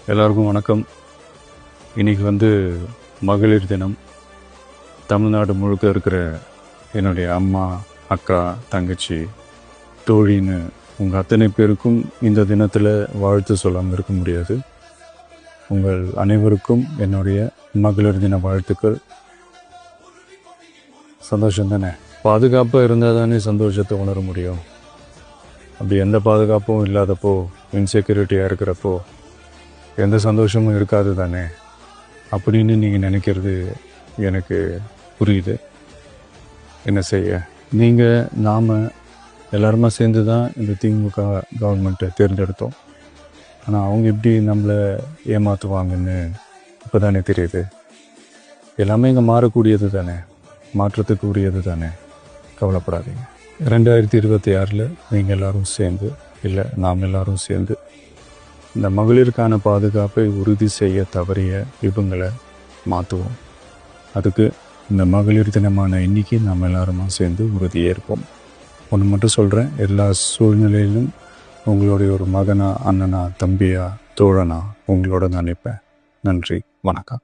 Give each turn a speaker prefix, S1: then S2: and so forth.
S1: எல்லாருக்கும் வணக்கம். இன்றைக்கி மகளிர் தினம். தமிழ்நாடு முழுக்க இருக்கிற என்னுடைய அம்மா, அக்கா, தங்கச்சி, தோழின்னு உங்கள் அத்தனை பேருக்கும் இந்த தினத்தில் வாழ்த்து சொல்லாமல் இருக்க முடியாது. உங்கள் அனைவருக்கும் என்னுடைய மகளிர் தின வாழ்த்துக்கள். சந்தோஷம் தானே? பாதுகாப்பாக இருந்தால் தானே சந்தோஷத்தை உணர முடியும். அப்படி எந்த பாதுகாப்பும் இல்லாதப்போ, இன்செக்யூரிட்டியாக இருக்கிறப்போ எந்த சந்தோஷமும் இருக்காது தானே அப்படின்னு நீங்கள் நினைக்கிறது எனக்கு புரியுது. என்ன செய்ய, நாம் எல்லாருமா சேர்ந்து தான் இந்த திமுக கவர்மெண்ட்டை தேர்ந்தெடுத்தோம். ஆனால் அவங்க எப்படி நம்மளை ஏமாற்றுவாங்கன்னு இப்போ தானே தெரியுது. எல்லாமே இங்கே மாறக்கூடியது தானே, மாற்றத்துக்கு உரியது தானே. கவலைப்படாதீங்க. 2026 நீங்கள் எல்லோரும் சேர்ந்து, இல்லை நாம் எல்லோரும் சேர்ந்து இந்த மகளிருக்கான பாதுகாப்பை உறுதி செய்ய தவறிய இவங்களை மாற்றுவோம். அதுக்கு இந்த மகளிர் தினமான இன்னைக்கு நம்ம எல்லாருமா சேர்ந்து உறுதியேற்போம். ஒன்று மட்டும் சொல்கிறேன், எல்லா சூழ்நிலையிலும் உங்களுடைய ஒரு மகனா, அண்ணனா, தம்பியா, தோழனா உங்களோட நினைப்பேன். நன்றி, வணக்கம்.